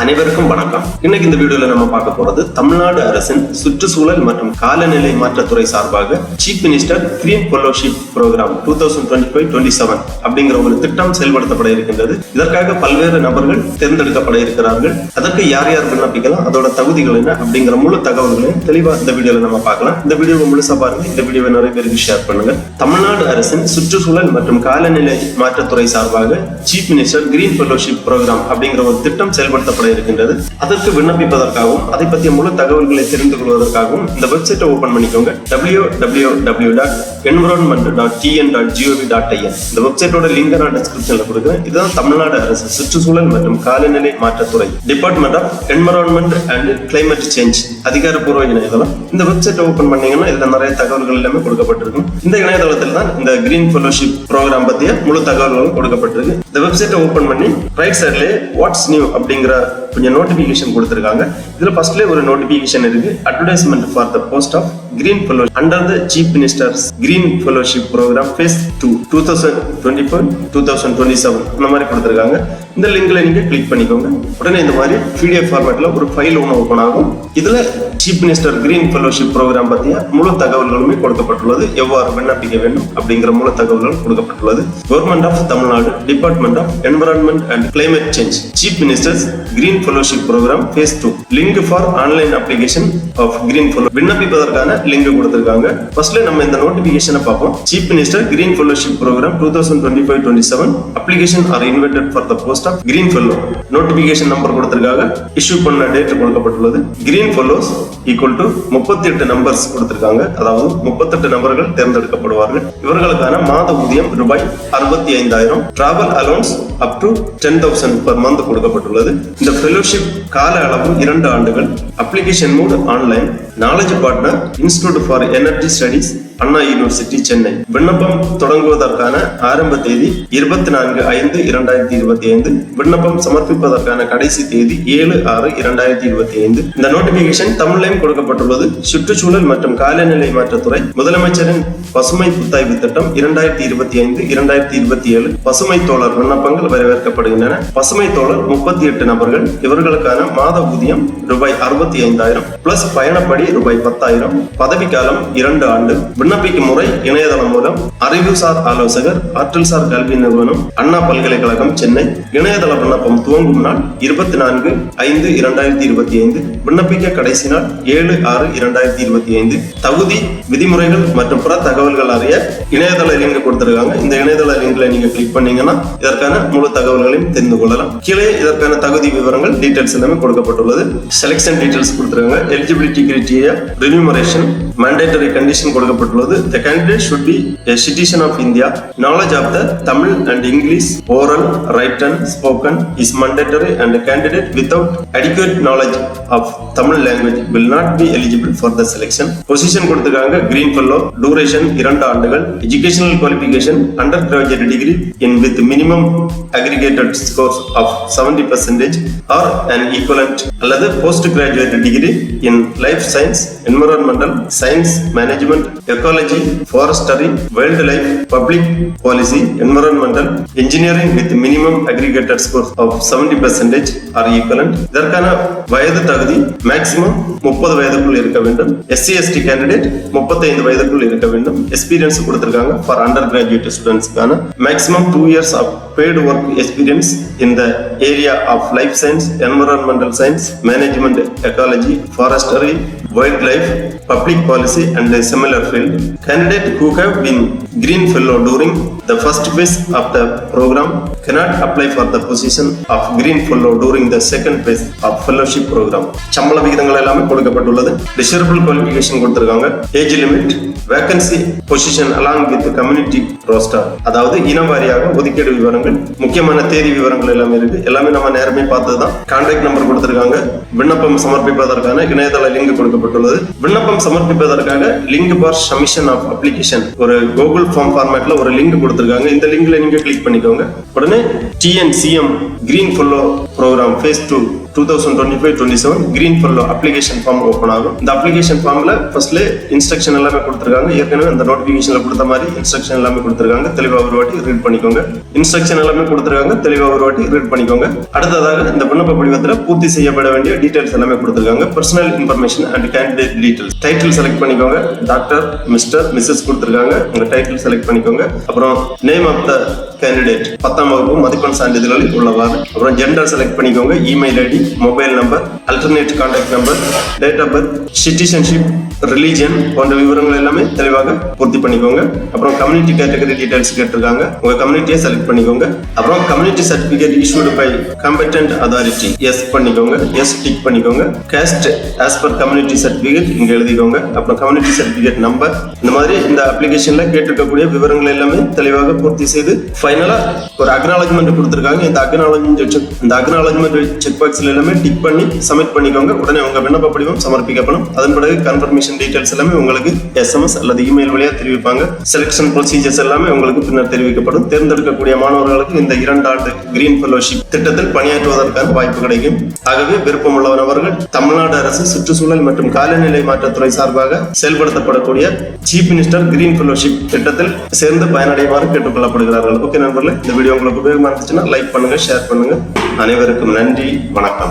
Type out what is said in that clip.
அனைவருக்கும் வணக்கம். இன்னைக்கு இந்த வீடியோல நம்ம பார்க்க போறது தமிழ்நாடு அரசின் சுற்றுச்சூழல் மற்றும் காலநிலை மாற்றத்துறை சார்பாக chief minister green fellowship programme 2025-27 அப்படிங்கிற ஒரு திட்டம் செயல்படுத்தப்பட இருக்கின்றது. இதற்காக பல்வேறு நபர்கள் தேர்ந்தெடுக்கப்பட இருக்கிறார்கள். அதற்கு யார் யார் விண்ணப்பிக்கலாம், அதோட தகுதிகள் என்ன அப்படிங்கிற முழு தகவல்களையும் தெளிவா இந்த வீடியோல நம்ம பார்க்கலாம். இந்த வீடியோவை முழுசா பாருங்க. இந்த வீடியோவை நிறைய பேருக்கு ஷேர் பண்ணுங்க. தமிழ்நாடு அரசின் சுற்றுச்சூழல் மற்றும் காலநிலை மாற்றத்துறை சார்பாக chief minister green fellowship programme அப்படிங்கிற ஒரு திட்டம் செயல்படுத்தப்பட இருக்கின்றது. அதற்கு விண்ணப்பிப்பதற்காகவும் அதை பற்றிய முழு தகவல்களை தெரிந்து கொள்வதற்காகவும் இந்த வெப்சைட்டை ஓபன் பண்ணிக்கோங்க. www.environment.tn.gov.in. இந்த வெப்சைட்டோட லிங்க் நான் டிஸ்கிரிப்ஷன்ல கொடுக்கிறேன். இதுதான் தமிழ்நாடு அரசு சுற்றுச்சூழல் மற்றும் காலநிலை மாற்றத்துறை department of environment and climate change அதிகாரப்பூர்வ இணையதளம். இந்த வெப்சைட்டை ஓபன் பண்ணீங்கன்னா இதுல நிறைய தகவல்கள் எல்லாமே கொடுக்கப்பட்டிருக்கும். இந்த இணையதளத்தில் தான் இந்த கிரீன் ஃபெலோஷிப் ப்ரோக்ராம் பற்றிய முழு தகவல்களும் கொடுக்கப்பட்டிருக்கு. இந்த வெப்சைட்டை ஓபன் பண்ணி ரைட் சைட்ல வாட்ஸ் நியூ அப்படிங்கிற கொஞ்சம் நோட்டிபிகேஷன் கொடுத்திருக்காங்க. இதுல ஃபர்ஸ்ட்ல ஒரு நோட்டிபிகேஷன் இருக்கு. Advertisement for the post of green fellowship under the chief minister's green fellowship programme phase 2 2024-2027 இந்த மாதிரி கொடுத்திருக்காங்க. இந்த லிங்க்ல நீங்க கிளிக் பண்ணிக்கோங்க. உடனே இந்த மாதிரி PDF ஃபார்மேட்ல ஒரு ஃபைல் ஒன்று ஓபன் ஆகும். இதுல chief minister green fellowship programme பத்திய முழு தகவல்களுமே கொடுக்கப்பட்டுள்ளது. எவ்வாறு விண்ணப்பிக்க வேண்டும் அப்படிங்கிற முழு தகவல்கள் கொடுக்கப்பட்டுள்ளது. Government of Tamil Nadu department of environment and climate change chief minister's green fellowship programme phase 2 link for online application of green fellow விண்ணப்பிப்பதற்கான லிங்க் கொடுத்திருக்காங்க. ஃபர்ஸ்ட்ல நம்ம இந்த நோட்டிபிகேஷனை பார்ப்போம். Chief minister green fellowship programme 2025-27 application are invited for the post of green fellow. Notification number கொடுத்திருக்காங்க. Issue பண்ண date கொடுக்கப்பட்டுள்ளது. Green fellows equal to 38 numbers கொடுத்திருக்காங்க. அதாவது 38 நபர்கள் தேர்ந்தெடுக்கப்படுவார்கள். இவர்களுக்கான மாத ஊதியம் ரூபாய் 65,000. Travel allowance up to 10,000 per month கொடுக்கப்பட்டுள்ளது. இந்த ஃபெலோஷிப் கால அளவு 2 ஆண்டுகள். Application mode online. Knowledge partner institute for energy studies Anna university Chennai. விண்ணப்பம் தொடங்குவதற்கான ஆரம்ப தேதி 24/5/2025. விண்ணப்பம் சமர்ப்பிப்பதற்கான கடைசி தேதி 7/6/2025. இந்த நோட்டிபிகேஷன் தமிழ்லையும் கொடுக்கப்பட்டுள்ளது. சுற்றுச்சூழல் மற்றும் காலநிலை மாற்றத்துறை முதலமைச்சரின் பசுமை புத்தாய்வு திட்டம் 2025-2027 பசுமை தோழர் விண்ணப்பங்கள் வரவேற்கப்படுகின்றன. பசுமை தோழர் 38 நபர்கள். இவர்களுக்கான மாத ஊதியம் ரூபாய் 65,000 பிளஸ் பயணப்படி ரூபாய் 10,000. பதவிக்காலம் 2 ஆண்டு. விண்ணப்பிக்கும் முறை இணையதளம் மூலம். அறிவுசார் ஆலோசகர் ஆற்றல் சார் கல்வி நிறுவனம் அண்ணா பல்கலைக்கழகம் சென்னை. இணையதள விண்ணப்பம் துவங்கும் நாள் 24/5/2025. விண்ணப்பிக்க கடைசி நாள் 7/6/2025. தகுதி விதிமுறைகள் மற்றும் பிற தகவல்கள் அறிய இணையதள லிங்க் கொடுத்திருக்காங்க. இந்த இணையதள லிங்க்ல நீங்க கிளிக் பண்ணீங்கன்னா இதற்கான முழு தகவல்களையும் தெரிந்து கொள்ளலாம். கீழே இதற்கான தகுதி விவரங்கள் டீடைல்ஸ் எல்லாமே கொடுக்கப்பட்டுள்ளது. செலக்ஷன் டீடைல்ஸ் கொடுத்திருக்காங்க. Eligibility criteria, remuneration, mandatory condition கொடுக்கப்பட்டுள்ளது. The candidate should be a citizen of India. Knowledge of the Tamil and English oral, written, spoken is mandatory and a candidate without adequate knowledge of Tamil language will not be eligible for the selection. Position கொடுத்திருக்காங்க. Green Fellow. Duration 2 ஆண்டுகள். Educational qualification undergraduate degree in with minimum aggregated scores of 70% or an equivalent அல்லது postgraduate degree in life science, environmental science, management, ecology, forestry, wildlife, public policy, environmental engineering with minimum aggregated score of 70% or equivalent. இதற்கான வயது தகுதி maximum 30 வயதுக்குள் இருக்க வேண்டும். SC/ST candidate 35 வயதுக்குள் இருக்க வேண்டும். Experience கொடுத்திருக்காங்க. For undergraduate ஸ்டூடெண்ட்ஸ்க்கான maximum 2 years of paid work experience in the area of life science, environmental science, management, ecology, forestry, wildlife, public policy and a similar field. Candidate who have been Green Fellow during the first phase of the program cannot apply for the position of Green Fellow during the second phase of fellowship program. சம்பள விகிதங்கள் எல்லாமே கொடுக்கப்பட்டுள்ளது. Desirable qualification கொடுத்திருக்காங்க. Age limit, vacancy, position along with community roster. அதாவது இன வாரியாக ஒதுக்கீடு விவரங்கள், முக்கியமான தேதி விவரங்கள் எல்லாமே இருக்கு. எல்லாமே நம்ம நேரமே பார்த்ததுதான். கான்டாக்ட் நம்பர் கொடுத்திருக்காங்க. விண்ணப்பம் சமர்ப்பிப்பதற்கான இணையதள லிங்க் கொடுக்கப்பட்டுள்ளது. விண்ணப்பம் சமர்ப்பிப்பதற்காக link for submission of application ஒரு கூகுள் ஃபார்ம் ஃபார்மேட்ல ஒரு லிங்க் கொடுத்திருக்காங்க. இந்த லிங்க்ல நீங்க கிளிக் பண்ணிக்கோங்க. உடனே TNCM green fellow programme phase 2 2025-27 green fellow application form open ஆகும். இந்த அப்ளிகேஷன் ஃபார்ம்ல ஃபர்ஸ்ட்ல இன்ஸ்ட்ரக்ஷன் எல்லாமே கொடுத்திருக்காங்க. ஏற்கனவே அந்த நோட்டிபிகேஷன்ல கொடுத்த மாதிரி இன்ஸ்ட்ரக்ஷன் எல்லாமே கொடுத்திருக்காங்க. தெளிவா ஒரு வாட்டி ரீட் பண்ணிக்கோங்க. இன்ஸ்ட்ரக்ஷன் எல்லாமே கொடுத்திருக்காங்க. தெளிவா ஒரு வாட்டி ரீட் பண்ணிக்கோங்க. அடுத்ததாக இந்த விண்ணப்ப படிவத்தில் பூர்த்தி செய்யப்பட வேண்டிய டீடைல்ஸ் எல்லாமே கொடுத்திருக்காங்க. Personal information and candidate details. Title select பண்ணிக்கோங்க. டாக்டர், மிஸ்டர், மிஸ்ஸஸ் கொடுத்திருக்காங்க. உங்க டைட்டில் செலக்ட் பண்ணிக்கோங்க. அப்புறம் நேம் ஆஃப் த கேண்டிடேட் 10ஆம் வகுப்பு மதிப்பெண் சான்றிதழில் உள்ளவாறு. அப்புறம் ஜெண்டர் செலக்ட் பண்ணிக்கோங்க. Email ID, mobile number, alternate contact number, date of birth, citizenship, religion போன்ற விவரங்கள் எல்லாமே தெளிவாக பூர்த்தி பண்ணிக்கோங்க. அப்புறம் கம்யூனிட்டி கேட்டகரி டீடைல்ஸ் கேட்டிருக்காங்க. உங்க கம்யூனிட்டியை செலக்ட் பண்ணிக்கோங்க. அப்புறம் community certificate issued by competent authority yes பண்ணிக்கோங்க. எஸ் டிக் பண்ணிக்கோங்க. Caste as per community certificate இங்க எழுதிக்கோங்க. அப்புறம் கம்யூனிட்டி சர்டிபிகேட் நம்பர். இந்த மாதிரி இந்த அப்ளிகேஷன்ல கேட்டிருக்கக்கூடிய விவரங்கள் எல்லாமே தெளிவாக பூர்த்தி செய்து ஃபைனலா ஒரு அக்னாலஜ்மெண்ட் கொடுத்திருக்காங்க. இந்த அக்னாலஜ்மெண்ட் செக் பாக்ஸ்ல எல்லாமே டிக் பண்ணி சப்மிட் பண்ணிக்கோங்க. உடனே உங்க விண்ணப்ப படிவம் சமர்ப்பிக்கப்படும். அதன் பிறகு கன்ஃபர்மேஷன் டீடைல்ஸ் எல்லாமே உங்களுக்கு எஸ்எம்எஸ் அல்லது இமெயில் வழியா தெரிவிப்பாங்க. செலக்ஷன் ப்ரொசீஜர்ஸ் எல்லாமே உங்களுக்கு பின்னர் தெரிவிக்கப்படும். தேர்ந்தெடுக்கக்கூடிய மாணவர்களுக்கு இந்த 2 ஆண்டு கிரீன் ஃபெல்லோஷிப் திட்டத்தில் பணியாற்றுவதற்கான வாய்ப்பு கிடைக்கும். ஆகவே விருப்பமுள்ளவர்கள் தமிழ்நாடு அரசு சுற்றுச்சூழல் மற்றும் காலநிலை மாற்றத்துறை சார்பாக செயல்படுத்தப்படக்கூடிய சீஃப் மினிஸ்டர் கிரீன் ஃபெல்லோஷிப் திட்டத்தில் சேர்ந்து பயனடையுமாறு கேட்டுக்கொள்ளப்படுகிறார்கள். ஓகே நண்பர்களே, இந்த வீடியோ உங்களுக்கு உபயோகமா இருந்துச்சுன்னா லைக் பண்ணுங்க, ஷேர் பண்ணுங்க. அனைவருக்கும் நன்றி, வணக்கம்.